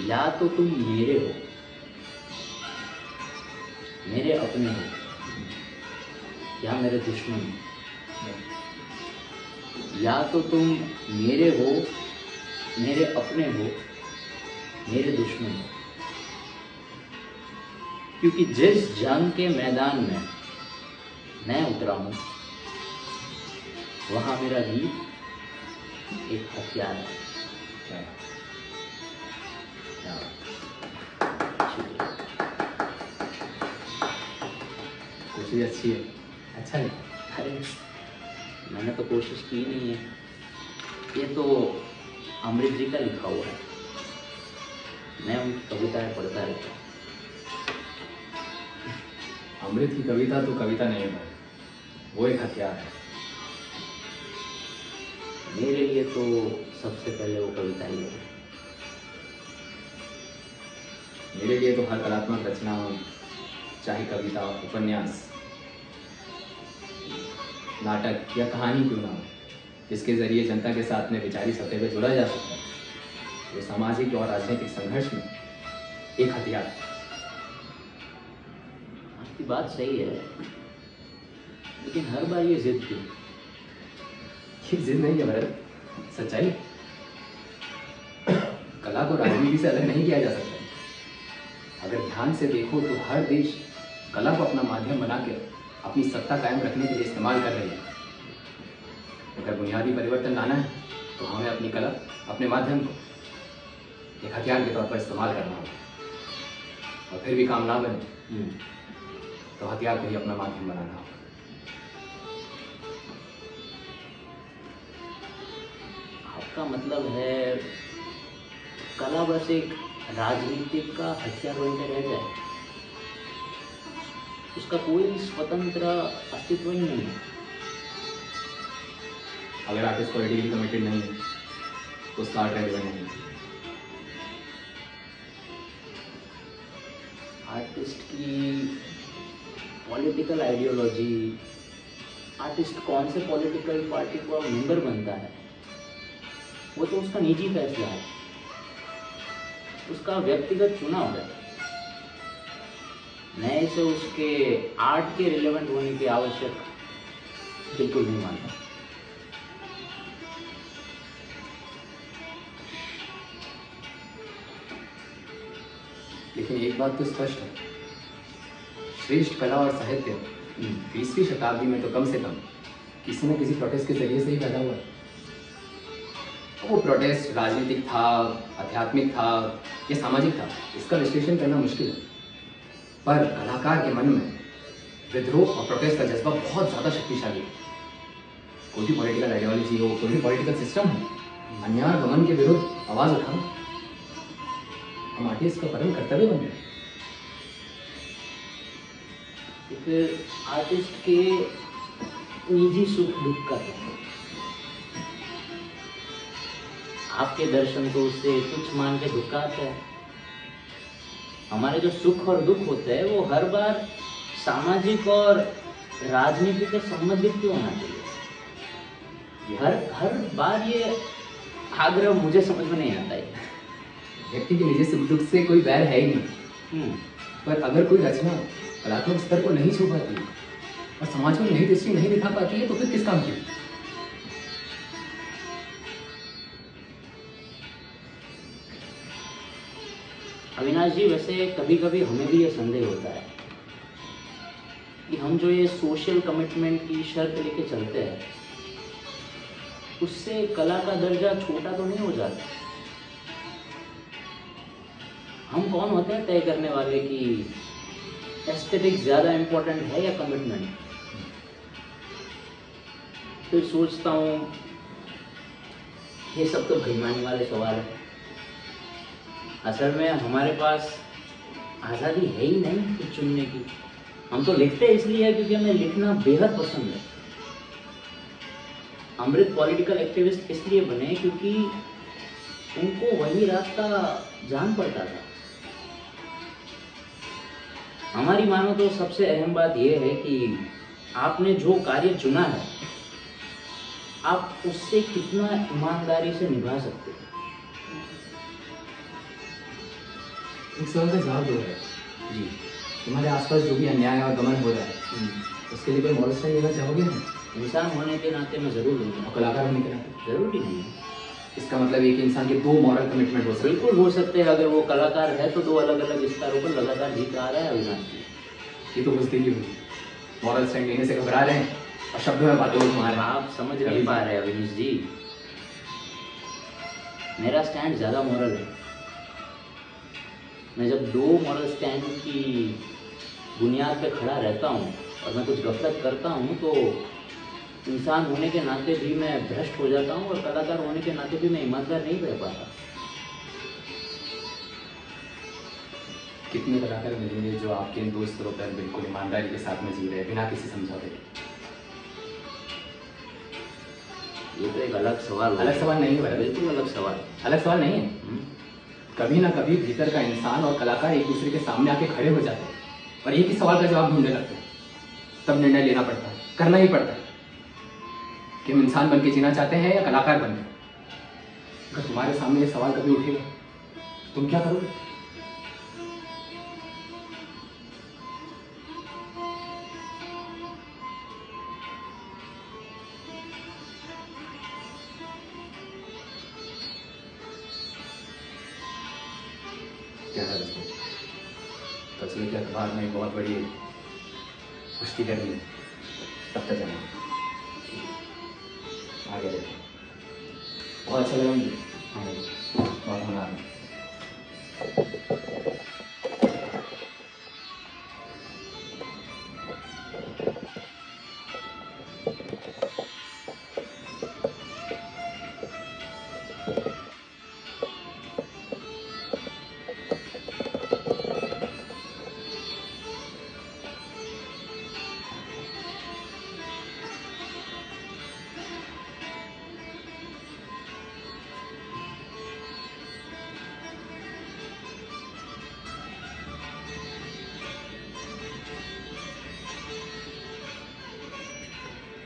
या तो तुम मेरे हो, मेरे अपने हो, या मेरे दुश्मन हो। या तो तुम मेरे हो, मेरे अपने हो, मेरे दुश्मन हो। क्योंकि जिस जंग के मैदान में मैं उतरा हूँ, वहाँ मेरा गीत एक हथियार है। कोशिश अच्छी है, अच्छा है। अरे मैंने तो कोशिश की नहीं है, ये तो अमृत जी का लिखा हुआ है। मैं उनकी कविताएं पढ़ता रहता हूँ। अमृत की कविता तो कविता नहीं है, वो एक हथियार है। मेरे लिए तो सबसे पहले वो कविता ही है। मेरे लिए तो हर कलात्मक रचना, चाहे कविता, उपन्यास, नाटक या कहानी क्यों ना हो, जिसके जरिए जनता के साथ में विचारी सतह पर जुड़ा जा सकता है, वो सामाजिक और राजनीतिक संघर्ष में एक हथियार है। आपकी बात सही है, लेकिन हर बार ये जिद क्यों? ये जिद नहीं है भरत, सच्चाई। कला को राजनीति से अलग नहीं किया जा सकता। अगर ध्यान से देखो तो हर देश कला को अपना माध्यम बना के अपनी सत्ता कायम रखने के लिए इस्तेमाल कर रही है। अगर बुनियादी परिवर्तन लाना है तो हमें अपनी कला, अपने माध्यम को एक हथियार के तौर पर इस्तेमाल करना होगा। और फिर भी काम ना बने तो हथियार को ही अपना माध्यम बनाना होगा। आपका मतलब है कला बस एक राजनीतिक का हथियार बनकर रह जाए, उसका कोई स्वतंत्र अस्तित्व ही नहीं है। अगर आर्टिस्ट पॉलिटिकली कमिटेड नहीं है तो उसका आर्ट रेलेवेंट नहीं है। आर्टिस्ट की पॉलिटिकल आइडियोलॉजी, आर्टिस्ट कौन से पॉलिटिकल पार्टी का मेंबर बनता है, वो तो उसका निजी फैसला है, उसका व्यक्तिगत चुनाव है। मैं इसे उसके आर्ट के रिलेवेंट होने की आवश्यक बिल्कुल नहीं मानता। लेकिन एक बात तो स्पष्ट है, श्रेष्ठ कला और साहित्य 20वीं शताब्दी में तो कम से कम किसी न किसी प्रोटेस्ट के जरिए से ही पैदा हुआ है। वो प्रोटेस्ट राजनीतिक था, आध्यात्मिक था या सामाजिक था, इसका विश्लेषण करना मुश्किल है। पर कलाकार के मन में विद्रोह और प्रोटेस्ट का जज्बा बहुत ज़्यादा शक्तिशाली है। कोई भी पॉलिटिकल आइडियोलॉजी हो, कोई भी पॉलिटिकल सिस्टम हो, अन्याय दमन के विरुद्ध आवाज़ उठाओ। हम आर्टिस्ट का परम कर्तव्य बन गए। फिर आर्टिस्ट के निजी सुख दुख का क्या? आपके दर्शन को उससे तुच्छ मान के दुख आता है। हमारे जो सुख और दुख होते हैं वो हर बार सामाजिक और राजनीति के संबंधित क्यों होना चाहिए? हर बार ये आग्रह मुझे समझ में नहीं आता है। व्यक्ति के निजी सुख दुख से कोई बैर है ही नहीं। पर अगर कोई रचना कलात्मक स्तर को नहीं छू पाती और समाज में नई दृष्टि नहीं दिखा पाती है तो फिर किस काम की? अविनाश जी, वैसे कभी कभी हमें भी ये संदेह होता है कि हम जो ये सोशल कमिटमेंट की शर्त लेके चलते हैं उससे कला का दर्जा छोटा तो नहीं हो जाता? हम कौन होते हैं तय करने वाले कि एस्थेटिक ज़्यादा इम्पोर्टेंट है या कमिटमेंट? फिर सोचता हूँ ये सब तो बेईमानी वाले सवाल है। असल में हमारे पास आज़ादी है ही नहीं कुछ चुनने की। हम तो लिखते इसलिए है क्योंकि हमें लिखना बेहद पसंद है। अमृत पॉलिटिकल एक्टिविस्ट इसलिए बने क्योंकि उनको वही रास्ता जान पड़ता था। हमारी मानो तो सबसे अहम बात यह है कि आपने जो कार्य चुना है आप उससे कितना ईमानदारी से निभा सकते हैं। एक सवाल का जवाब दो है। जी। तुम्हारे आसपास जो भी अन्याय और दमन हो रहा है उसके लिए कोई मॉरल स्टैंड लेना चाहोगे ना? इंसान होने के नाते मैं ज़रूर लूँगा। और कलाकार होने के नाते ज़रूरी नहीं है। इसका मतलब एक इंसान के दो मॉरल कमिटमेंट हो सकते हैं। बिल्कुल हो सकते हैं। अगर वो कलाकार है तो 2 अलग-अलग स्तरों पर लगातार जीत आ रहा है अविनाश जी। ये तो बुझती ही हुई। मॉरल स्टैंड लेने से घबरा रहे हैं और शब्दों में बातों को घुमा रहे हैं। आप समझ नहीं पा रहे अविनाश जी। मेरा स्टैंड ज़्यादा मॉरल है। मैं जब 2 मॉरल स्टैंड की बुनियाद पे खड़ा रहता हूँ और मैं कुछ गफलत करता हूँ तो इंसान होने के नाते भी मैं भ्रष्ट हो जाता हूँ और कलाकार होने के नाते भी मैं ईमानदार नहीं रह पाता। कितने कलाकार मिलेंगे जो आपके इन 2 स्तरों पर बिल्कुल ईमानदारी के साथ में जी रहे हैं बिना किसी समझौते के? ये तो एक अलग सवाल अलग सवाल नहीं है। बिल्कुल अलग सवाल। अलग सवाल नहीं है। कभी ना कभी भीतर का इंसान और कलाकार एक दूसरे के सामने आके खड़े हो जाते हैं और एक ही सवाल का जवाब ढूंढने लगते हैं। तब निर्णय लेना पड़ता है, करना ही पड़ता है कि हम इंसान बन के जीना चाहते हैं या कलाकार बन के। अगर तुम्हारे सामने ये सवाल कभी उठेगा तुम क्या करोगे? क्या है दोस्तों, तस्वीर के अखबार में एक बहुत बड़ी पुष्टि करनी है। तब तक जाना आगे देखो। बहुत अच्छा लगा मुझे। बहुत मजा आ रहा है।